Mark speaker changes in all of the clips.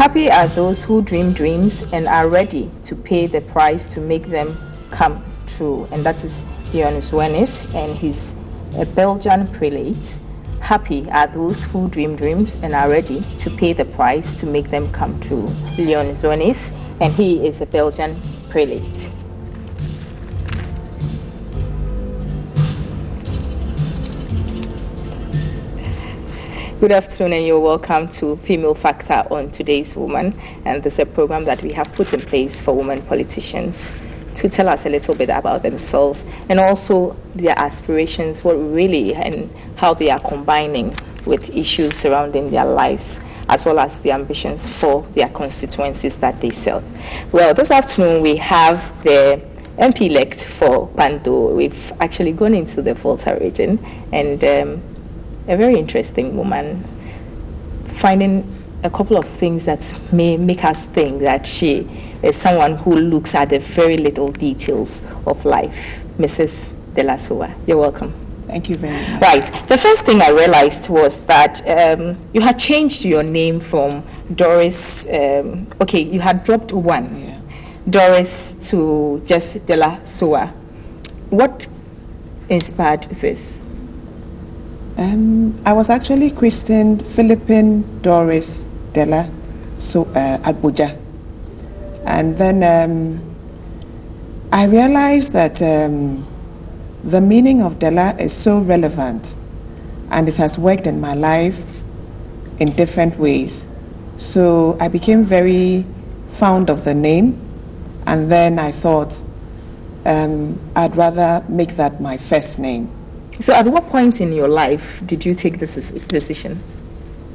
Speaker 1: Happy are those who dream dreams and are ready to pay the price to make them come true. And that is Leonis Wenis, and he's a Belgian prelate. Happy are those who dream dreams and are ready to pay the price to make them come true. Leonis Wenis, and he is a Belgian prelate. Good afternoon, and you're welcome to Female Factor on Today's Woman. And this is a program that we have put in place for women politicians to tell us a little bit about themselves and also their aspirations, what really and how they are combining with issues surrounding their lives, as well as the ambitions for their constituencies that they serve. Well, this afternoon we have the MP-elect for Kpando. We've actually gone into the Volta region, and a very interesting woman, finding a couple of things that may make us think that she is someone who looks at the very little details of life. Mrs. DELA SOWAH, you're welcome.
Speaker 2: Thank you very much.
Speaker 1: Right. The first thing I realized was that you had changed your name from Doris. You had dropped one,
Speaker 2: Yeah.
Speaker 1: Doris, to just DELA SOWAH. What inspired this?
Speaker 2: I was actually christened Philippine Doris DELA Abuja. And then I realized that the meaning of DELA is so relevant, and it has worked in my life in different ways. So I became very fond of the name, and then I thought I'd rather make that my first name.
Speaker 1: So at what point in your life did you take this decision?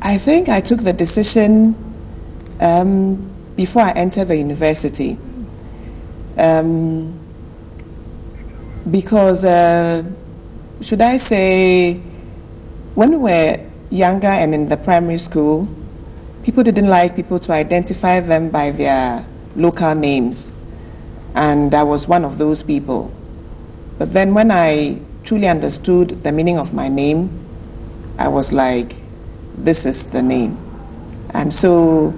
Speaker 2: I think I took the decision before I entered the university. Because, should I say, when we were younger and in the primary school, people didn't like people to identify them by their local names. And I was one of those people. But then when I truly understood the meaning of my name, I was like, this is the name. And so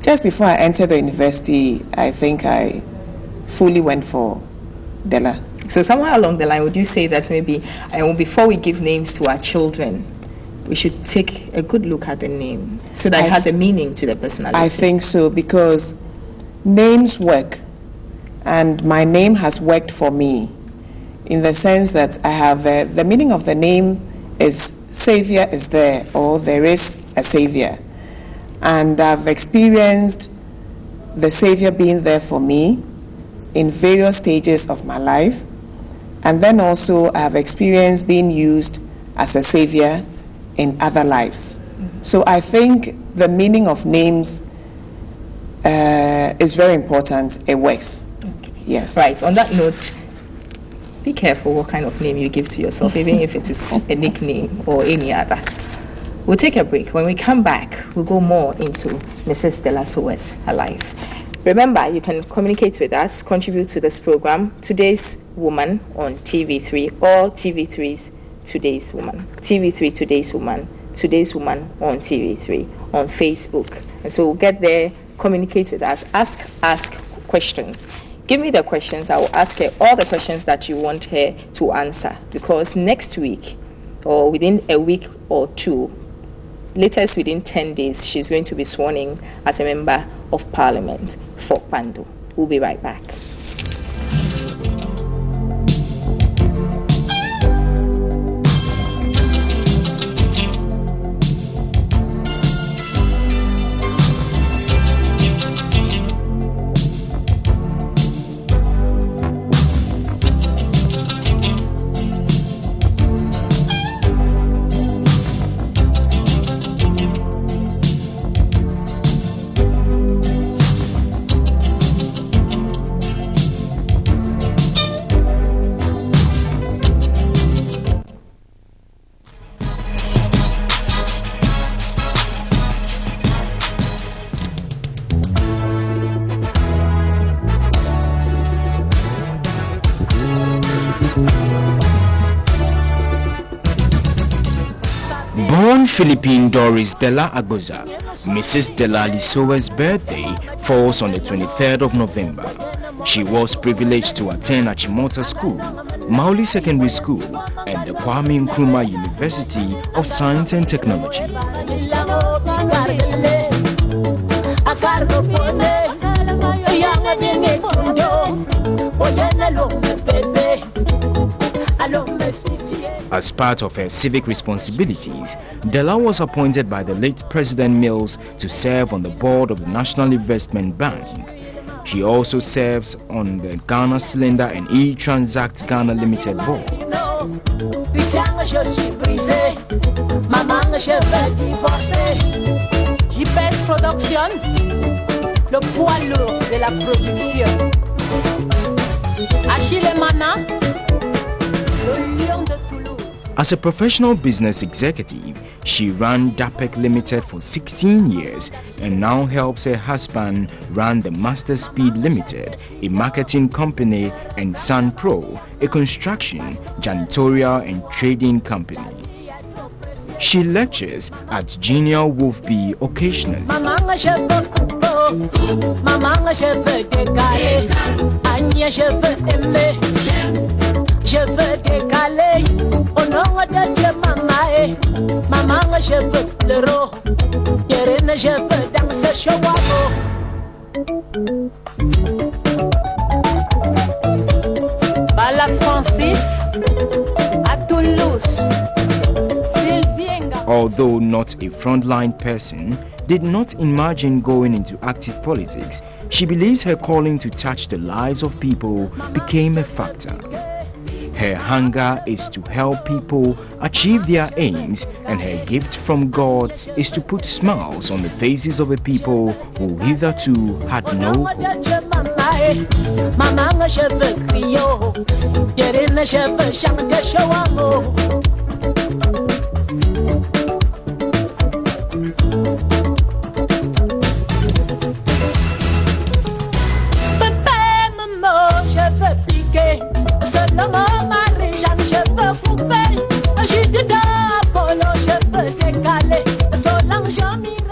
Speaker 2: just before I entered the university, I think I fully went for DELA.
Speaker 1: So somewhere along the line, would you say that maybe before we give names to our children, we should take a good look at the name so that it has a meaning to the personality?
Speaker 2: I think so, because names work, and my name has worked for me, in the sense that I have the meaning of the name is Savior is there, or there is a Savior. And I've experienced the Savior being there for me in various stages of my life. And then also I've experienced being used as a Savior in other lives. So I think the meaning of names is very important. It works.
Speaker 1: Okay.
Speaker 2: Yes.
Speaker 1: Right. On that note, be careful what kind of name you give to yourself, even if it is a nickname or any other. We'll take a break. When we come back, we'll go more into Mrs. DELA SOWAH's life. Remember, you can communicate with us, contribute to this program, Today's Woman on TV3, or TV3's Today's Woman. TV3 Today's Woman, Today's Woman on TV3, on Facebook. And so we'll get there, communicate with us, ask questions. Give me the questions. I will ask her all the questions that you want her to answer, because next week, or within a week or two, latest within 10 days, she's going to be sworn in as a member of Parliament for Kpando. We'll be right back.
Speaker 3: Philippine Doris Dela Agoza, Mrs. Dela Sowah's birthday falls on the 23rd of November. She was privileged to attend Achimota School, Mauli Secondary School, and the Kwame Nkrumah University of Science and Technology. As part of her civic responsibilities, Dela was appointed by the late President Mills to serve on the board of the National Investment Bank. She also serves on the Ghana Cylinder and E-Transact Ghana Limited boards.
Speaker 4: Production, le poids lourd de la production. Achille Mana, le lion de Toulouse.
Speaker 3: As a professional business executive, she ran DAPEC Limited for 16 years and now helps her husband run the Master Speed Limited, a marketing company, and Sun Pro, a construction, janitorial and trading company. She lectures at Junior Wolfby occasionally.
Speaker 4: Bala Francis à Toulouse.
Speaker 3: Although not a frontline person, did not imagine going into active politics, she believes her calling to touch the lives of people became a factor. Her hunger is to help people achieve their aims, and her gift from God is to put smiles on the faces of the people who hitherto had no hope.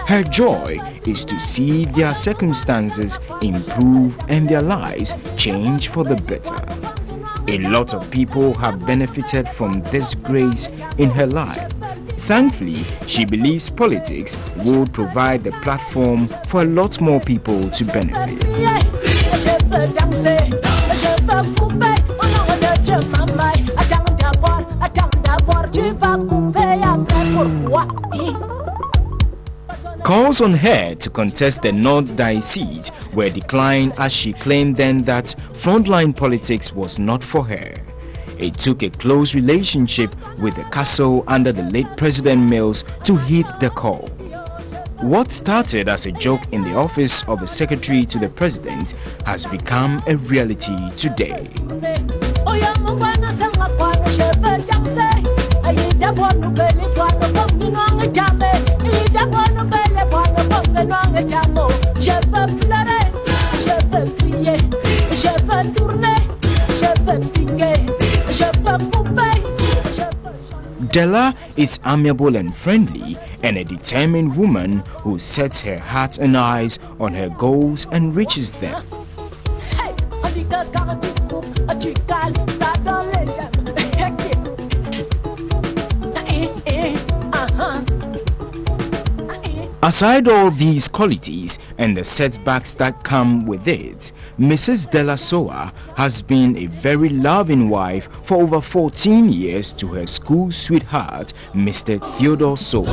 Speaker 3: Her joy is to see their circumstances improve and their lives change for the better. A lot of people have benefited from this grace in her life. Thankfully, she believes politics would provide the platform for a lot more people to benefit. Calls on her to contest the North Dai seat were declined, as she claimed then that frontline politics was not for her. It took a close relationship with the castle under the late President Mills to heed the call. What started as a joke in the office of the Secretary to the President has become a reality today. Dela is amiable and friendly, and a determined woman who sets her heart and eyes on her goals and reaches them. Aside all these qualities and the setbacks that come with it, Mrs. Dela Sowah has been a very loving wife for over 14 years to her school sweetheart, Mr. Theodore Sowah.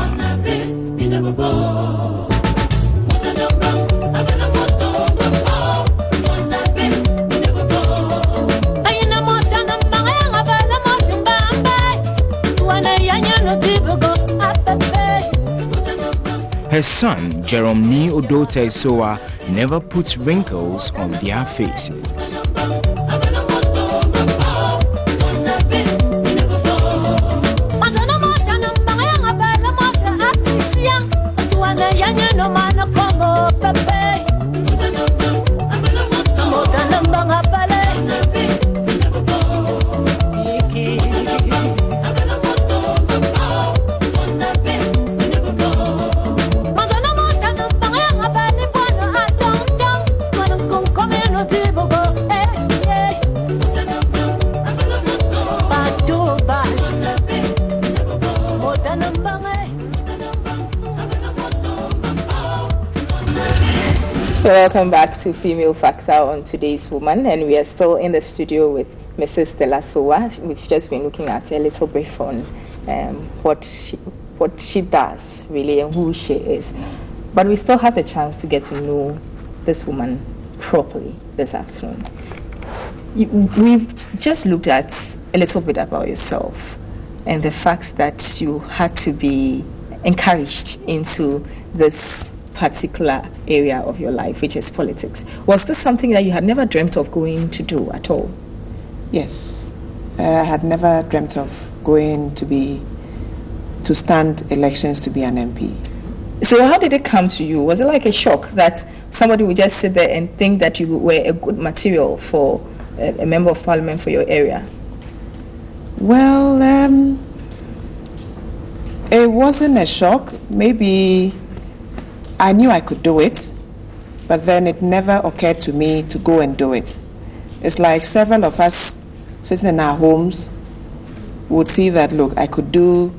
Speaker 3: Her son, Jerome Ni Odote Sowah, never puts wrinkles on their faces.
Speaker 1: So welcome back to Female Factor on Today's Woman, and we are still in the studio with Mrs. DELA SOWAH. We've just been looking at a little brief on what she does really and who she is. But we still have the chance to get to know this woman properly this afternoon. We've just looked at a little bit about yourself and the fact that you had to be encouraged into this particular area of your life, which is politics. Was this something that you had never dreamt of going to do at all?
Speaker 2: Yes. I had never dreamt of going to stand elections to be an MP.
Speaker 1: So how did it come to you? Was it like a shock that somebody would just sit there and think that you were a good material for a member of parliament for your area?
Speaker 2: Well, it wasn't a shock. Maybe I knew I could do it, but then it never occurred to me to go and do it. It's like several of us sitting in our homes would see that, look, I could do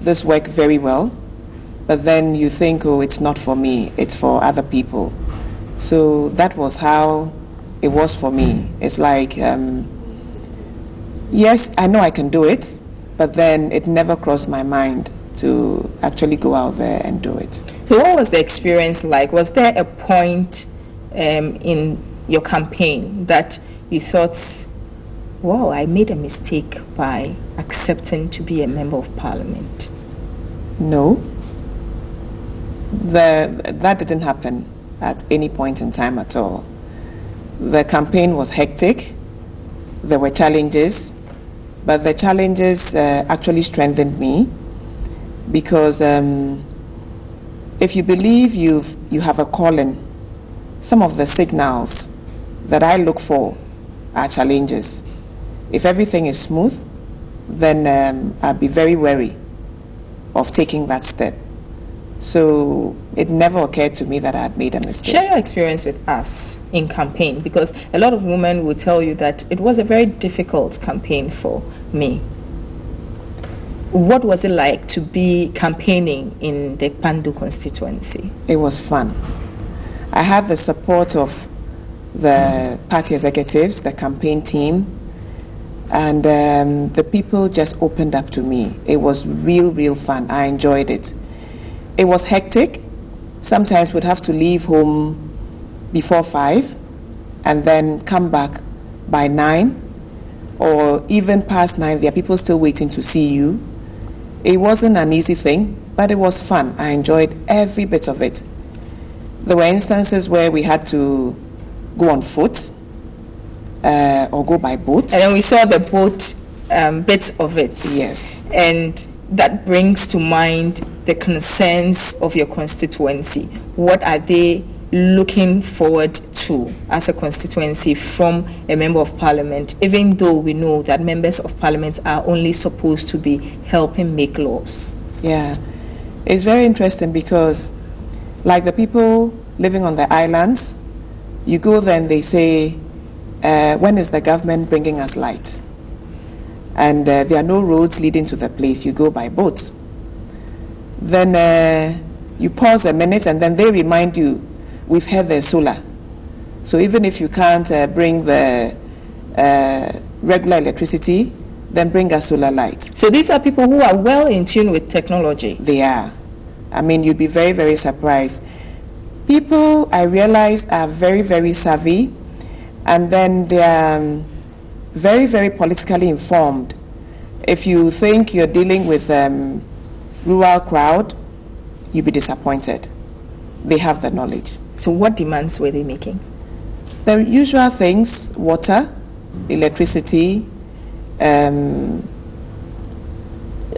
Speaker 2: this work very well, but then you think, oh, it's not for me, it's for other people. So that was how it was for me. It's like, yes, I know I can do it, but then it never crossed my mind to actually go out there and do it.
Speaker 1: So what was the experience like? Was there a point in your campaign that you thought, wow, I made a mistake by accepting to be a member of parliament?
Speaker 2: No. That didn't happen at any point in time at all. The campaign was hectic. There were challenges, but the challenges actually strengthened me, because if you believe you have a calling, some of the signals that I look for are challenges. If everything is smooth, then I'd be very wary of taking that step. So it never occurred to me that I had made a mistake.
Speaker 1: Share your experience with us in campaign, because a lot of women will tell you that it was a very difficult campaign for me. What was it like to be campaigning in the Kpando constituency?
Speaker 2: It was fun. I had the support of the party executives, the campaign team, and the people just opened up to me. It was real fun. I enjoyed it. It was hectic. Sometimes we'd have to leave home before 5 and then come back by 9, or even past 9. There are people still waiting to see you. It wasn't an easy thing, but it was fun. I enjoyed every bit of it. There were instances where we had to go on foot or go by boat.
Speaker 1: And then we saw the boat bits of it.
Speaker 2: Yes.
Speaker 1: And that brings to mind the concerns of your constituency. What are they looking forward to as a constituency from a member of parliament, even though we know that members of parliament are only supposed to be helping make laws?
Speaker 2: Yeah, it's very interesting because, like the people living on the islands, you go there and they say, when is the government bringing us light? And there are no roads leading to the place. You go by boat. Then you pause a minute and then they remind you, we've had the solar. So even if you can't bring the regular electricity, then bring a solar light.
Speaker 1: So these are people who are well in tune with technology.
Speaker 2: They are. I mean, you'd be very surprised. People, I realized, are very savvy, and then they are very politically informed. If you think you're dealing with rural crowd, you'll be disappointed. They have the knowledge.
Speaker 1: So what demands were they making?
Speaker 2: The usual things: water, electricity,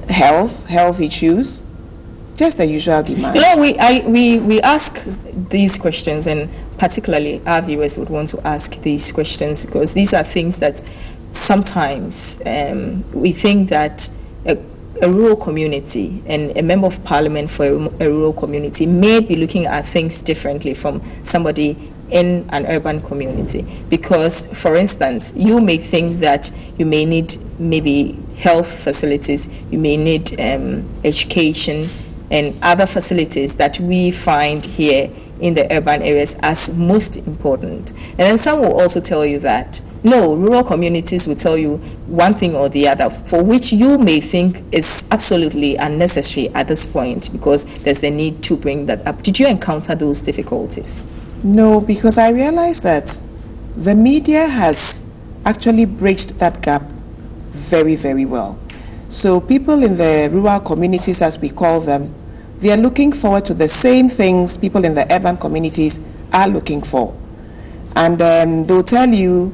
Speaker 2: health issues, just the usual demands.
Speaker 1: You know, we ask these questions, and particularly our viewers would want to ask these questions because these are things that sometimes we think that a rural community and a member of parliament for a rural community may be looking at things differently from somebody in an urban community. Because, for instance, you may think that you may need maybe health facilities, you may need education and other facilities that we find here in the urban areas as most important. And then some will also tell you that, no, rural communities will tell you one thing or the other, for which you may think is absolutely unnecessary at this point because there's the need to bring that up. Did you encounter those difficulties?
Speaker 2: No, because I realized that the media has actually bridged that gap very, very well. So people in the rural communities, as we call them, they are looking forward to the same things people in the urban communities are looking for. And they'll tell you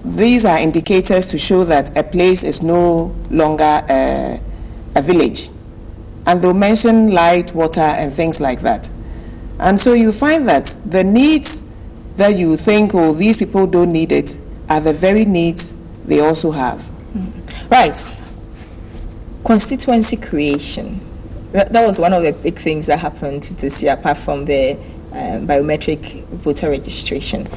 Speaker 2: these are indicators to show that a place is no longer a village. And they'll mention light, water, and things like that. And so you find that the needs that you think, oh, these people don't need it, are the very needs they also have.
Speaker 1: Right. Constituency creation. That was one of the big things that happened this year, apart from the biometric voter registration.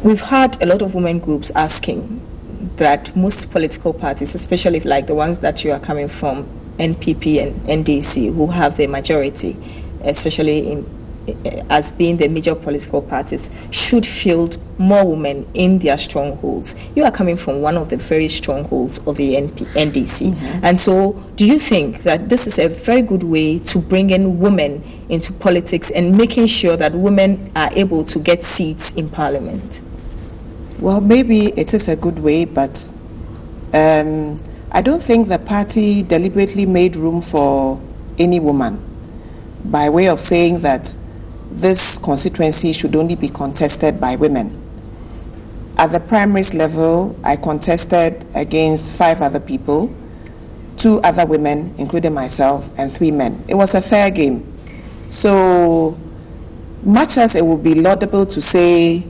Speaker 1: We've had a lot of women groups asking that most political parties, especially like the ones that you are coming from, NPP and NDC, who have the majority, especially as being the major political parties, should field more women in their strongholds. You are coming from one of the very strongholds of the NDC. Mm-hmm. And so do you think that this is a very good way to bring in women into politics and making sure that women are able to get seats in parliament?
Speaker 2: Well, maybe it is a good way, but I don't think the party deliberately made room for any woman by way of saying that this constituency should only be contested by women. At the primaries level, I contested against 5 other people, 2 other women, including myself, and 3 men. It was a fair game. So much as it would be laudable to say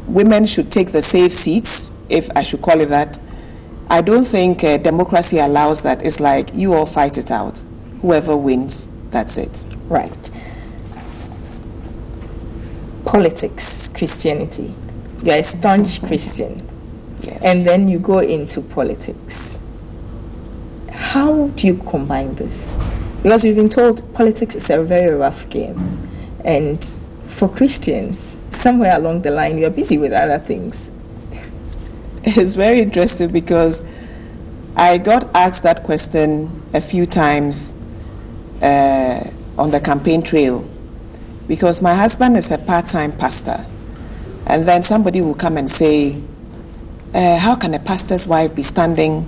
Speaker 2: women should take the safe seats, if I should call it that, I don't think democracy allows that. It's like you all fight it out. Whoever wins, that's it.
Speaker 1: Right. Politics, Christianity. You're a staunch Christian.
Speaker 2: Yes.
Speaker 1: And then you go into politics. How do you combine this? Because we've been told politics is a very rough game. And for Christians, somewhere along the line, you're busy with other things.
Speaker 2: It's very interesting because I got asked that question a few times on the campaign trail, because my husband is a part-time pastor, and then somebody will come and say, how can a pastor's wife be standing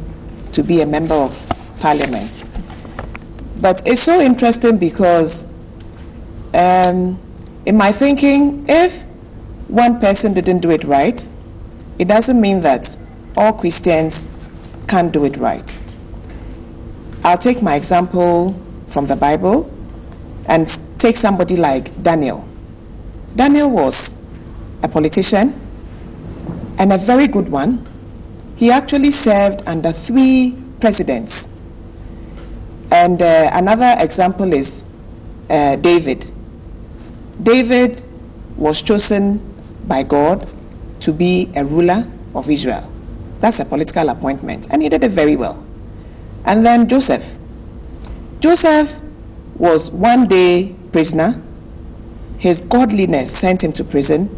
Speaker 2: to be a member of parliament? But it's so interesting because in my thinking, if one person didn't do it right, it doesn't mean that all Christians can't do it right. I'll take my example from the Bible and take somebody like Daniel. Daniel was a politician and a very good one. He actually served under 3 presidents. And another example is David. David was chosen by God to be a ruler of Israel. That's a political appointment, and he did it very well. And then Joseph. Joseph was one day prisoner. His godliness sent him to prison.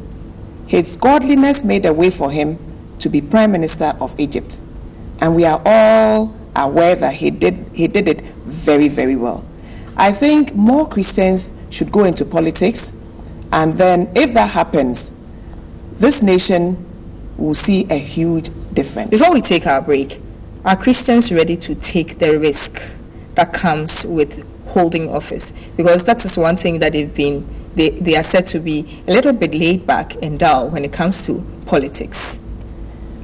Speaker 2: His godliness made a way for him to be prime minister of Egypt. And we are all aware that he did it very, very well. I think more Christians should go into politics, and then if that happens, this nation will see a huge difference.
Speaker 1: Before we take our break, are Christians ready to take the risk that comes with holding office? Because that is one thing that they are said to be a little bit laid back and dull when it comes to politics.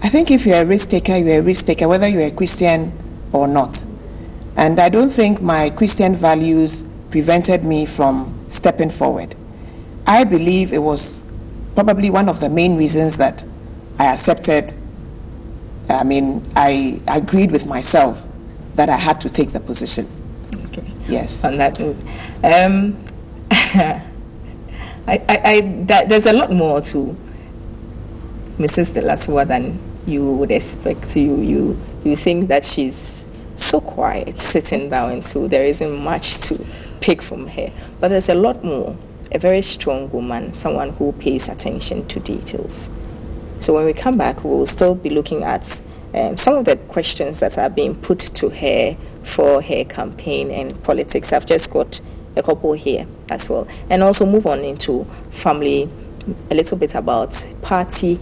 Speaker 2: I think if you're a risk taker, you're a risk taker, whether you're a Christian or not. And I don't think my Christian values prevented me from stepping forward. I believe it was probably one of the main reasons that I accepted, I agreed with myself that I had to take the position.
Speaker 1: Okay.
Speaker 2: Yes.
Speaker 1: On that note, there's a lot more to Mrs. DELA SOWAH than you would expect. You think that she's so quiet, sitting down, and so there isn't much to pick from her. But there's a lot more. A very strong woman, someone who pays attention to details. So when we come back, we'll still be looking at some of the questions that are being put to her for her campaign and politics. I've just got a couple here as well. And also move on into family, a little bit about party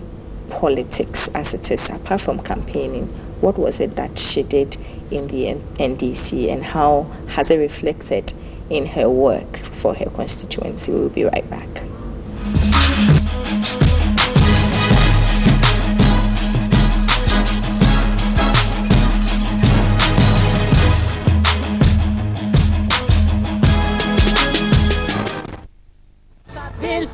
Speaker 1: politics as it is, apart from campaigning. What was it that she did in the NDC, and how has it reflected in her work for her constituency? We'll be right back.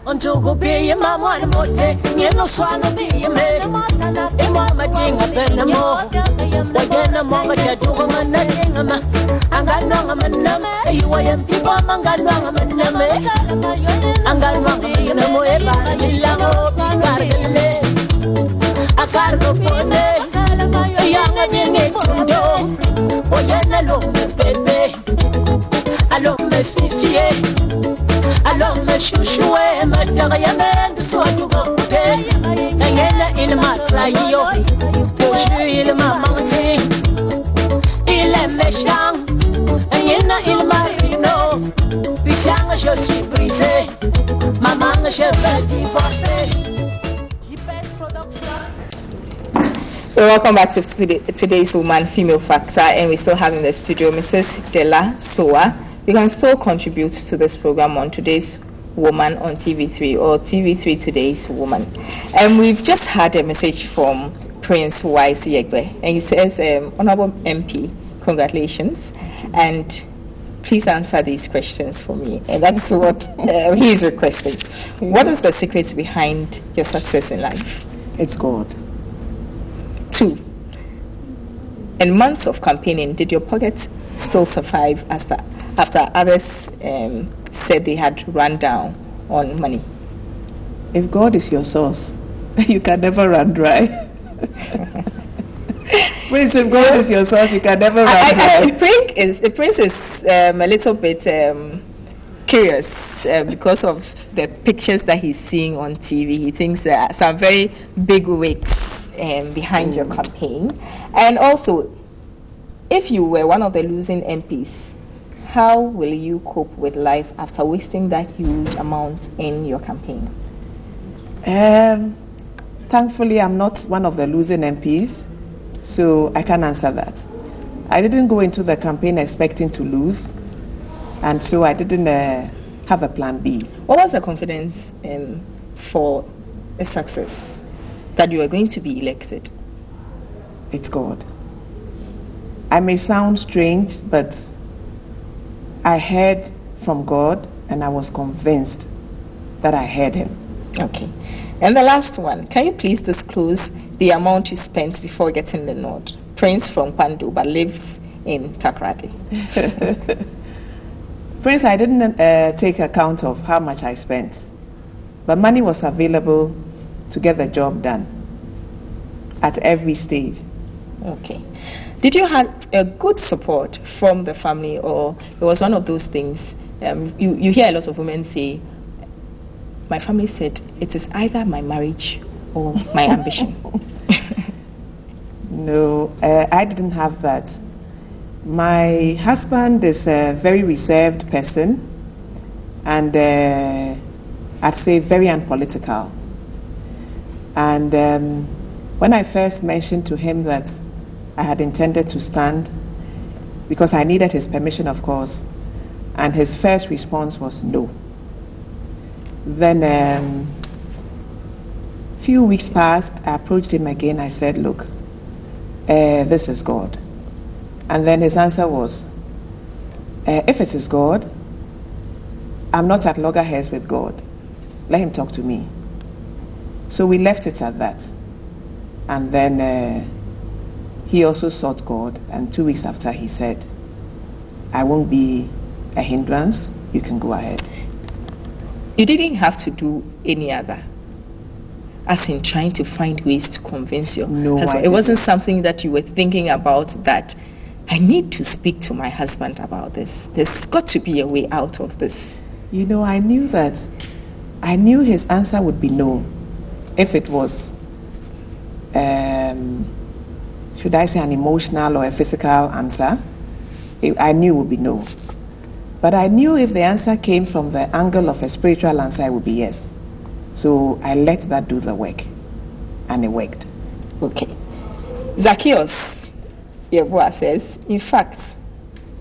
Speaker 4: Until go be your mama and mote, you know, swallow me, you may. A mama ding a pen more. What then a mama that do a man that ding a man. And got no man, you are people among got no man. And got no man, no more ever. You love I got no pone. A young and you need to know. Or you're alone, baby. Alone, my 50. Alors me chouchoué, me derrière me, soit tout côté. Il m'a trahi, il m'a menti. Il est méchant, il m'a ruiné. Puissant, je suis brisé. Maman, je veux divorcer.
Speaker 1: Welcome back to today's Woman Female Factor, and we still have in the studio Mrs. DELA SOWAH. You can still contribute to this program on Today's Woman on TV3 or TV3 Today's Woman. And we've just had a message from Prince Y.C. Egbe, and he says, Honorable MP, congratulations, and please answer these questions for me. And that's what he is requesting. What is the secret behind your success in life?
Speaker 2: It's God.
Speaker 1: 2, in months of campaigning, did your pockets still survive after others said they had run down on money?
Speaker 2: If God is your source, you can never run dry. Prince, if God is your source, you can never run dry.
Speaker 1: The prince is a little bit curious because of the pictures that he's seeing on TV. He thinks there are some very big wigs behind your campaign. And also, if you were one of the losing MPs, how will you cope with life after wasting that huge amount in your campaign?
Speaker 2: Thankfully, I'm not one of the losing MPs, so I can't answer that. I didn't go into the campaign expecting to lose, and so I didn't have a plan B.
Speaker 1: What was the confidence for a success, that you are going to be elected?
Speaker 2: It's God. I may sound strange, but I heard from God, and I was convinced that I heard Him.
Speaker 1: Okay. And the last one, can you please disclose the amount you spent before getting the nod? Prince from Kpando, but lives in Takoradi.
Speaker 2: Prince, I didn't take account of how much I spent, but money was available to get the job done at every stage.
Speaker 1: Okay. Did you have a good support from the family, or it was one of those things? You hear a lot of women say, my family said it is either my marriage or my ambition.
Speaker 2: No, I didn't have that. My husband is a very reserved person, and I'd say very unpolitical. And when I first mentioned to him that I had intended to stand, because I needed his permission, of course, and his first response was no. Then a few weeks passed, I approached him again. I said, look, this is God. And then his answer was, if it is God, I'm not at loggerheads with God. Let him talk to me. So we left it at that. And then he also sought God, and 2 weeks after he said, I won't be a hindrance, you can go ahead.
Speaker 1: You didn't have to do any other, as in trying to find ways to convince your husband. It wasn't something that you were thinking about, that I I need to speak to my husband about this. There's got to be a way out of this.
Speaker 2: You know, I knew his answer would be no. If it was, should I say, an emotional or a physical answer, I knew it would be no. But I knew if the answer came from the angle of a spiritual answer, it would be yes. So I let that do the work, and it worked.
Speaker 1: Okay. Zacchaeus, Yeboah says, in fact,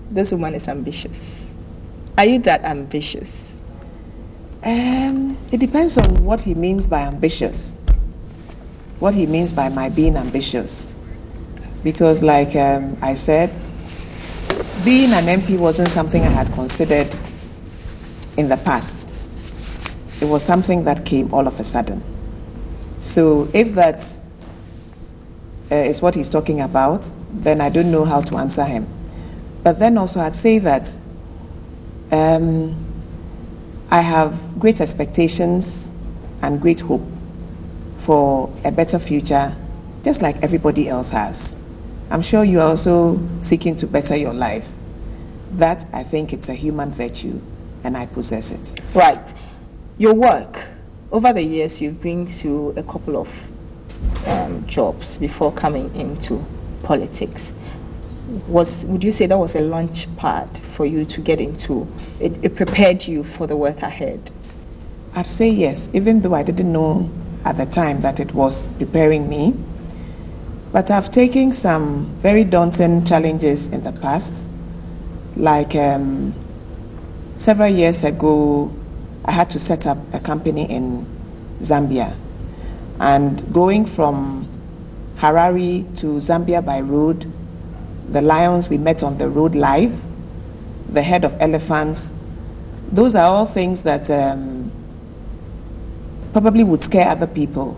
Speaker 1: this woman is ambitious. Are you that ambitious?
Speaker 2: It depends on what he means by ambitious. What he means by my being ambitious. Because like I said, being an MP wasn't something I had considered in the past. It was something that came all of a sudden. So if that is what he's talking about, then I don't know how to answer him. But then also I'd say that I have great expectations and great hope for a better future, just like everybody else has. I'm sure you are also seeking to better your life. That, I think, it's a human virtue, and I possess it.
Speaker 1: Right. Your work, over the years, you've been through a couple of jobs before coming into politics. Would you say that was a launch pad for you to get into? It prepared you for the work ahead?
Speaker 2: I'd say yes, even though I didn't know at the time that it was preparing me. But I've taken some very daunting challenges in the past. Like several years ago, I had to set up a company in Zambia. And going from Harare to Zambia by road, the lions we met on the road live, the head of elephants, those are all things that probably would scare other people.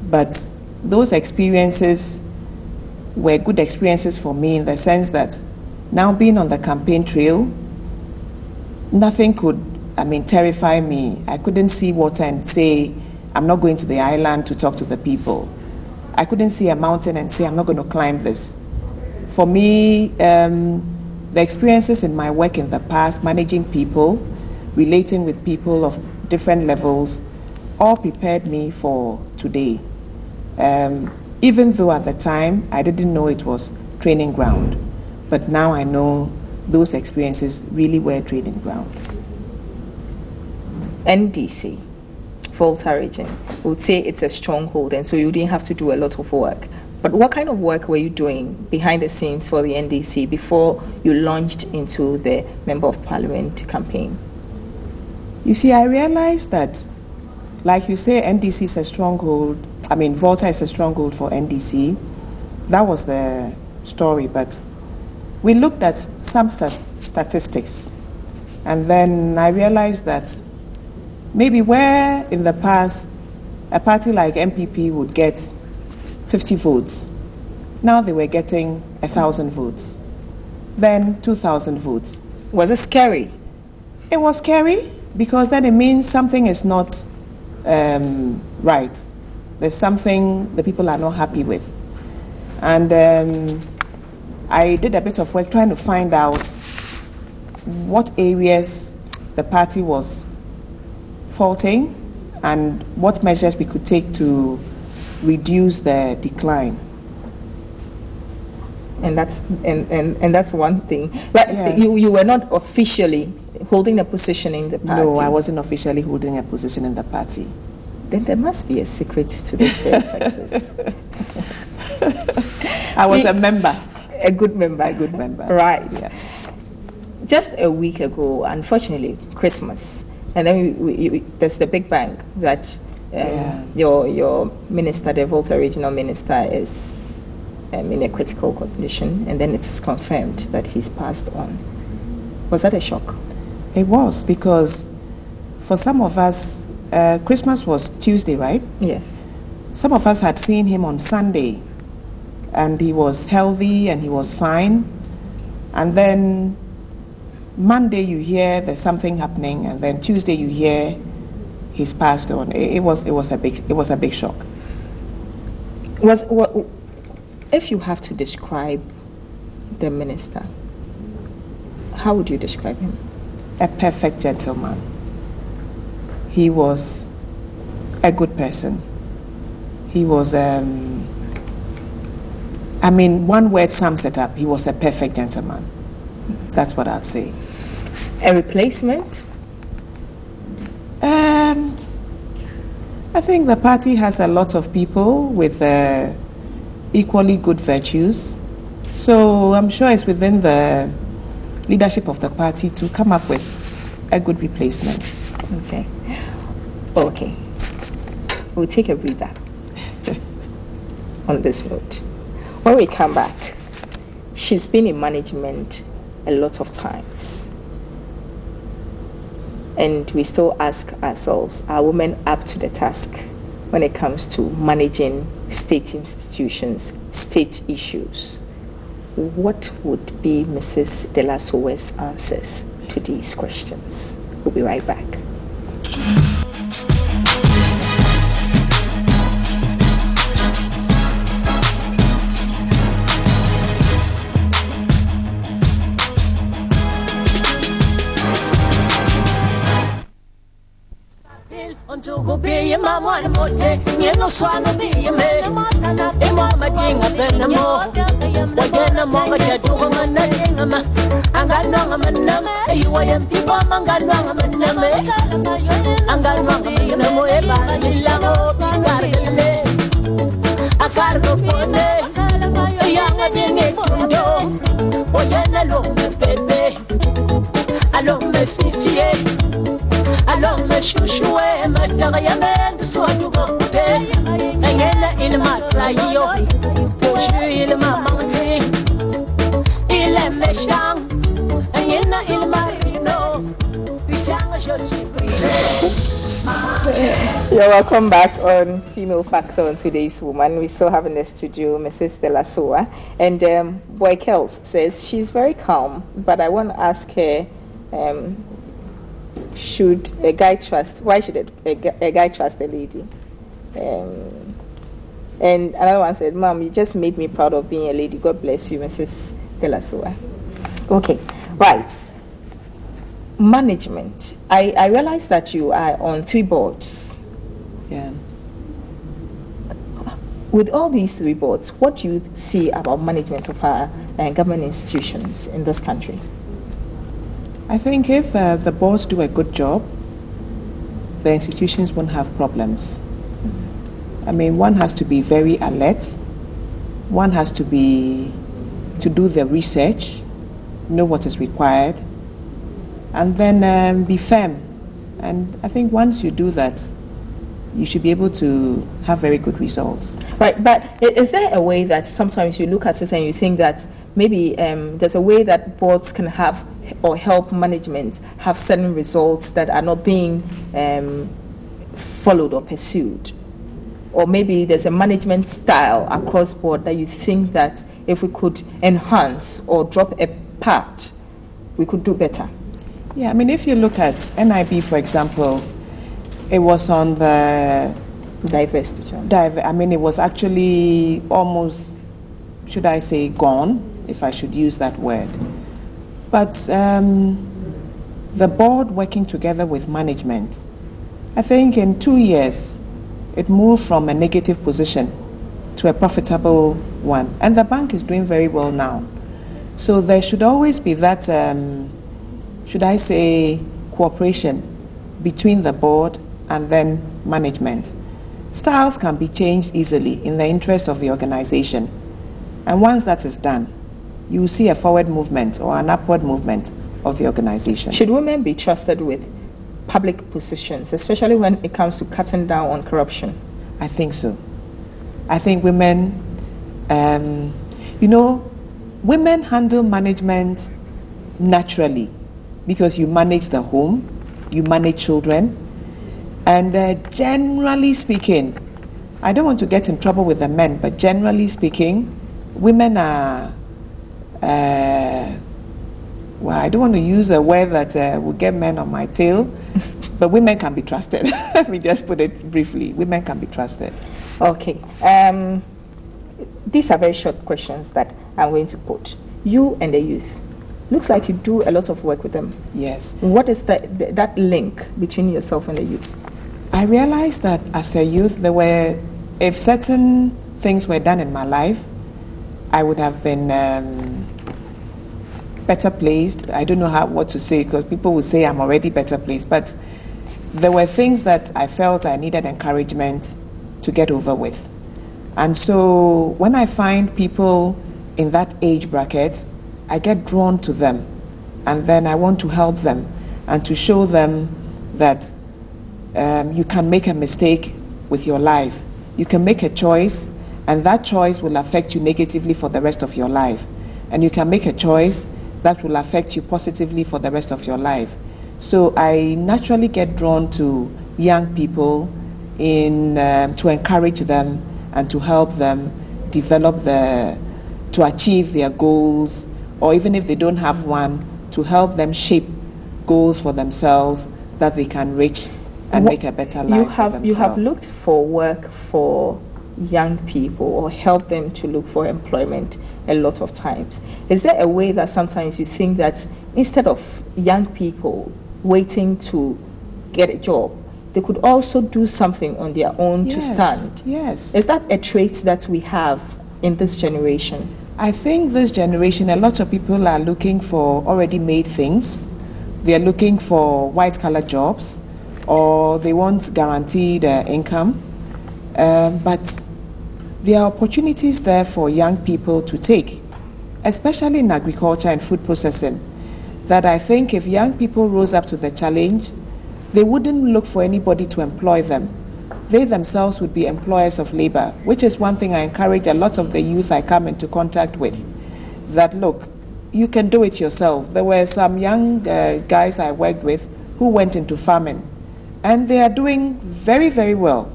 Speaker 2: But those experiences were good experiences for me in the sense that now being on the campaign trail, nothing could, terrify me. I couldn't see water and say, I'm not going to the island to talk to the people. I couldn't see a mountain and say, I'm not going to climb this. For me, the experiences in my work in the past, managing people, relating with people of different levels, all prepared me for today. Even though at the time I didn't know it was training ground, but now I know those experiences really were training ground.
Speaker 1: NDC, Volta region, would say it's a stronghold, and so you didn't have to do a lot of work. But what kind of work were you doing behind the scenes for the NDC before you launched into the Member of Parliament campaign?
Speaker 2: You see, I realized that, like you say, NDC is a stronghold. Volta is a stronghold for NDC. That was the story, but we looked at some statistics, and then I realized that maybe where in the past a party like MPP would get 50 votes, now they were getting 1,000 votes, then 2,000 votes.
Speaker 1: Was it scary?
Speaker 2: It was scary because then it means something is not right. There's something the people are not happy with. And I did a bit of work trying to find out what areas the party was faulting and what measures we could take to reduce the decline.
Speaker 1: And that's one thing. But
Speaker 2: yeah.
Speaker 1: you were not officially holding a position in the party.
Speaker 2: No, I wasn't officially holding a position in the party.
Speaker 1: Then there must be a secret to this very success.
Speaker 2: I was a member.
Speaker 1: A good member.
Speaker 2: A good member.
Speaker 1: Right.
Speaker 2: Yeah.
Speaker 1: Just a week ago, unfortunately, Christmas, and then there's the big bang that your minister, the Volta regional minister, is in a critical condition, and then it's confirmed that he's passed on. Was that a shock?
Speaker 2: It was, because for some of us, Christmas was Tuesday, right?
Speaker 1: Yes.
Speaker 2: Some of us had seen him on Sunday, and he was healthy and he was fine. And then Monday you hear there's something happening, and then Tuesday you hear he's passed on. It was a big shock.
Speaker 1: If you have to describe the minister, how would you describe him?
Speaker 2: A perfect gentleman. He was a good person. He was, one word sums it up. He was a perfect gentleman. That's what I'd say.
Speaker 1: A replacement?
Speaker 2: I think the party has a lot of people with equally good virtues. So I'm sure it's within the leadership of the party to come up with a good replacement.
Speaker 1: Okay. We'll take a breather on this note. When we come back, she's been in management a lot of times. And we still ask ourselves, are women up to the task when it comes to managing state institutions, state issues? What would be Mrs. DELA SOWAH's answers to these questions? We'll be right back.
Speaker 4: Go be my one more day, you know, swallow me, you may. Mama ding a venamo, again among a gentleman, and I know I'm a number, you are people, and I know I'm a number, and I know I can't go for me, a young being a condo, or yellow, baby, I love my 50. Along the shushuwe matagayamen so you go pay Nangela in my radio Pushu in my mountain Il meshang Nangela in my rino
Speaker 1: You're welcome back on Female Factor on Today's Woman. We still have in the studio Mrs. DELA SOWAH. And Boy Kels says she's very calm, but I want to ask her should a guy trust? Why should a guy trust a lady? And another one said, "Mom, you just made me proud of being a lady. God bless you, Mrs. DELA SOWAH." Okay, right. Management. I realize that you are on 3 boards.
Speaker 2: Yeah.
Speaker 1: With all these 3 boards, what do you see about management of our government institutions in this country?
Speaker 2: I think if the boards do a good job, the institutions won't have problems. I mean, one has to be very alert. One has to do the research, know what is required, and then be firm. And I think once you do that, you should be able to have very good results.
Speaker 1: Right, but is there a way that sometimes you look at it and you think that maybe there's a way that boards can have or help management have certain results that are not being followed or pursued? Or maybe there's a management style across board that you think that if we could enhance or drop a part, we could do better?
Speaker 2: Yeah, I mean, if you look at NIB, for example, it was on the
Speaker 1: diversity.
Speaker 2: It was actually almost, should I say, gone, if I should use that word. But the board working together with management, I think in 2 years, it moved from a negative position to a profitable one. And the bank is doing very well now. So there should always be that, should I say, cooperation between the board and then management. Styles can be changed easily in the interest of the organization. And once that is done, you will see a forward movement or an upward movement of the organization.
Speaker 1: Should women be trusted with public positions, especially when it comes to cutting down on corruption?
Speaker 2: I think so. I think women, women handle management naturally because you manage the home, you manage children, and generally speaking, I don't want to get in trouble with the men, but generally speaking, women are, I don't want to use a word that will get men on my tail, but women can be trusted. Let me just put it briefly. Women can be trusted.
Speaker 1: Okay. These are very short questions that I'm going to put. you and the youth. Looks like you do a lot of work with them.
Speaker 2: Yes.
Speaker 1: What is that link between yourself and the youth?
Speaker 2: I realized that as a youth, if certain things were done in my life, I would have been better placed. I don't know what to say, because people will say I'm already better placed, but there were things that I felt I needed encouragement to get over with. And so when I find people in that age bracket, I get drawn to them, and then I want to help them and to show them that you can make a mistake with your life. You can make a choice, and that choice will affect you negatively for the rest of your life. And you can make a choice that will affect you positively for the rest of your life. So I naturally get drawn to young people to encourage them and to help them develop to achieve their goals, or even if they don't have one, to help them shape goals for themselves that they can reach and make a better life for themselves.
Speaker 1: You have looked for work for young people or help them to look for employment a lot of times. Is there a way that sometimes you think that instead of young people waiting to get a job, they could also do something on their own to stand?
Speaker 2: Yes.
Speaker 1: Is that a trait that we have in this generation?
Speaker 2: I think this generation, a lot of people are looking for already made things. They're looking for white-collar jobs, or they want guaranteed income. But there are opportunities there for young people to take, especially in agriculture and food processing, that I think if young people rose up to the challenge, they wouldn't look for anybody to employ them. They themselves would be employers of labor, which is one thing I encourage a lot of the youth I come into contact with, that look, you can do it yourself. There were some young guys I worked with who went into farming, and they are doing very, very well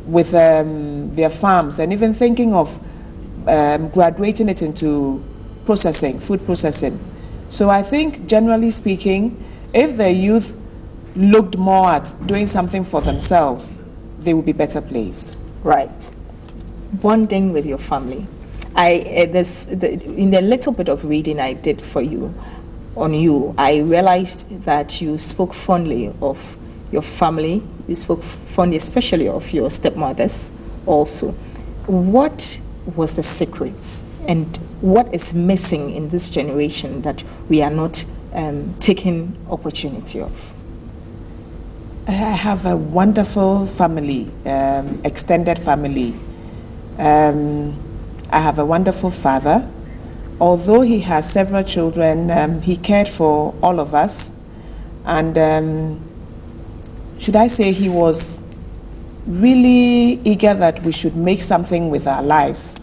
Speaker 2: with their farms, and even thinking of graduating it into processing, food processing. So I think, generally speaking, if the youth looked more at doing something for themselves, they would be better placed.
Speaker 1: Right. Bonding with your family. In the little bit of reading I did for you, on you, I realized that you spoke fondly of your family. You spoke fondly, especially of your stepmothers also. What was the secret, and what is missing in this generation that we are not taking opportunity of?
Speaker 2: I have a wonderful family, extended family. I have a wonderful father. Although he has several children, he cared for all of us. And should I say, he was really eager that we should make something with our lives.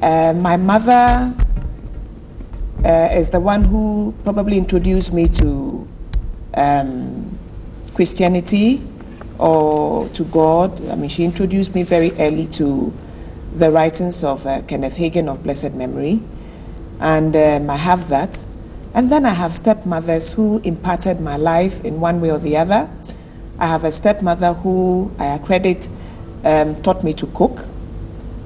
Speaker 2: My mother is the one who probably introduced me to Christianity or to God. I mean, she introduced me very early to the writings of Kenneth Hagin of blessed memory, and I have that. And then I have stepmothers who imparted my life in one way or the other. I have a stepmother who I accredit taught me to cook.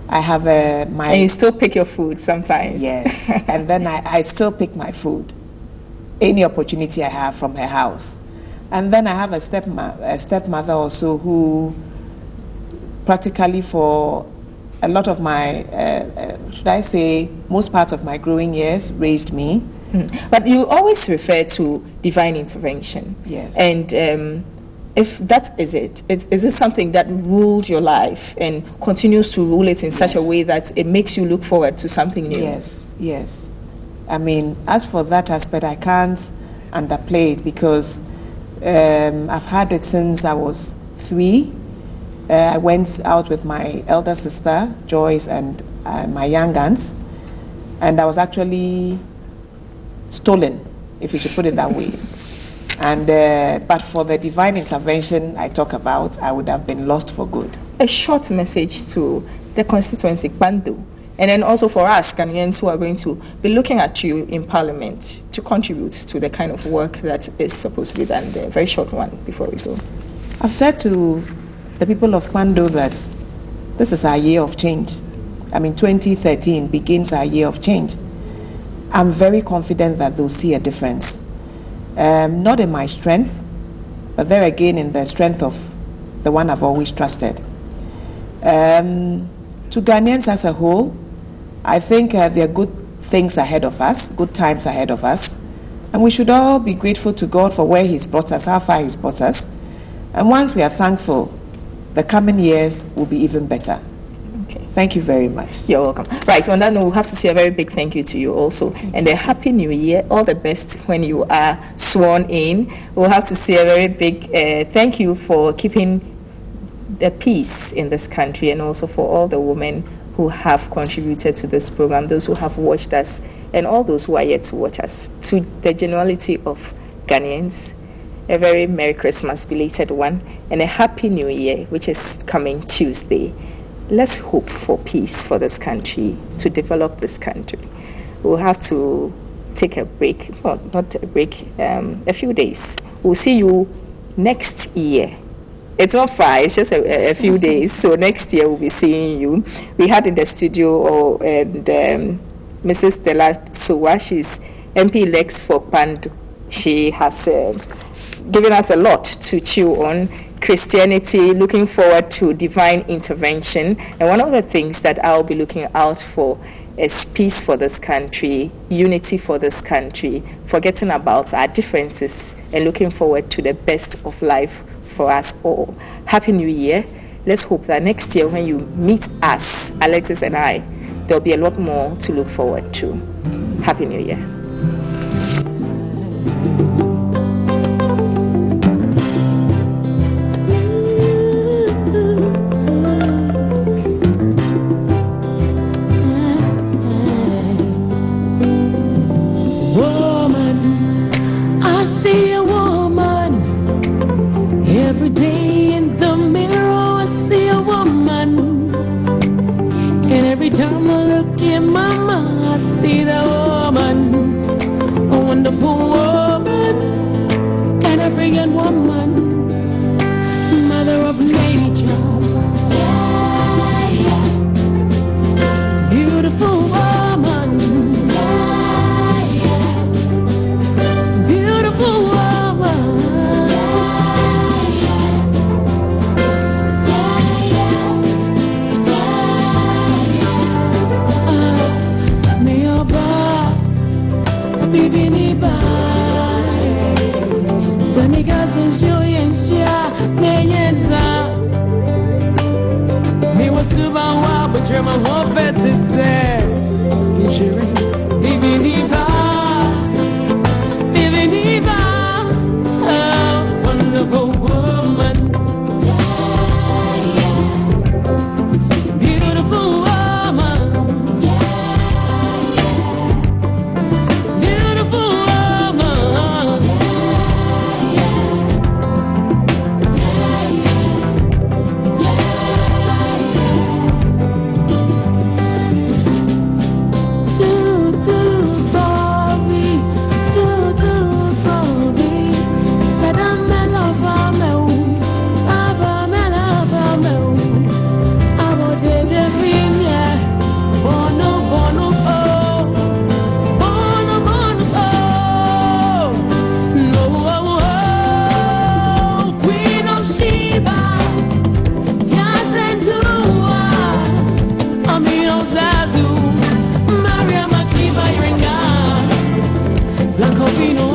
Speaker 2: I have my...
Speaker 1: And you still pick your food sometimes.
Speaker 2: Yes, and then I still pick my food, any opportunity I have from her house. And then I have a stepmother also who practically for a lot of my, should I say, most parts of my growing years, raised me.
Speaker 1: But you always refer to divine intervention.
Speaker 2: Yes.
Speaker 1: And if that is it, is it something that ruled your life and continues to rule it in such a way that it makes you look forward to something new?
Speaker 2: Yes, yes. I mean, as for that aspect, I can't underplay it, because I've had it since I was 3. I went out with my elder sister, Joyce, and my young aunt, and I was actually stolen, if you should put it that way. And but for the divine intervention I talk about, I would have been lost for good.
Speaker 1: A short message to the constituency, Kpando, and then also for us Ghanaians who are going to be looking at you in Parliament to contribute to the kind of work that is supposed to be done there. Very short one before we go.
Speaker 2: I've said to the people of Kpando that this is our year of change. I mean, 2013 begins our year of change. I'm very confident that they'll see a difference. Not in my strength, but there again in the strength of the one I've always trusted. To Ghanaians as a whole, I think there are good things ahead of us, good times ahead of us, and we should all be grateful to God for where He's brought us, how far He's brought us. And once we are thankful, the coming years will be even better.
Speaker 1: Okay.
Speaker 2: Thank you very much.
Speaker 1: You're welcome. Right, on that note, we'll have to say a very big thank you to you also. And a Happy New Year. All the best when you are sworn in. We'll have to say a very big thank you for keeping the peace in this country, and also for all the women who have contributed to this program, those who have watched us, and all those who are yet to watch us. To the generality of Ghanaians, a very Merry Christmas, belated one, and a Happy New Year, which is coming Tuesday. Let's hope for peace for this country, to develop this country. We'll have to take a break, not a break, a few days. We'll see you next year. It's not far, it's just a few days. So next year we'll be seeing you. We had in the studio Mrs. DELA SOWAH. She's MP-elect for Kpando. She has given us a lot to chew on. Christianity, looking forward to divine intervention. And one of the things that I'll be looking out for is peace for this country, unity for this country, forgetting about our differences and looking forward to the best of life for us all. Happy New Year. Let's hope that next year when you meet us, Alexis and I, there'll be a lot more to look forward to. Happy New Year.
Speaker 4: Time I look at mama, I see the woman, a wonderful woman, an African woman, mother of nature, beautiful woman, beautiful woman. Bibini bai, saniga senjo yensha neyenza. Me wasuba wa bujema ho fetise. Bibini bai, a wonderful woman, beautiful woman. Zazu, Maria Makiba Iringa, Blanco Vino.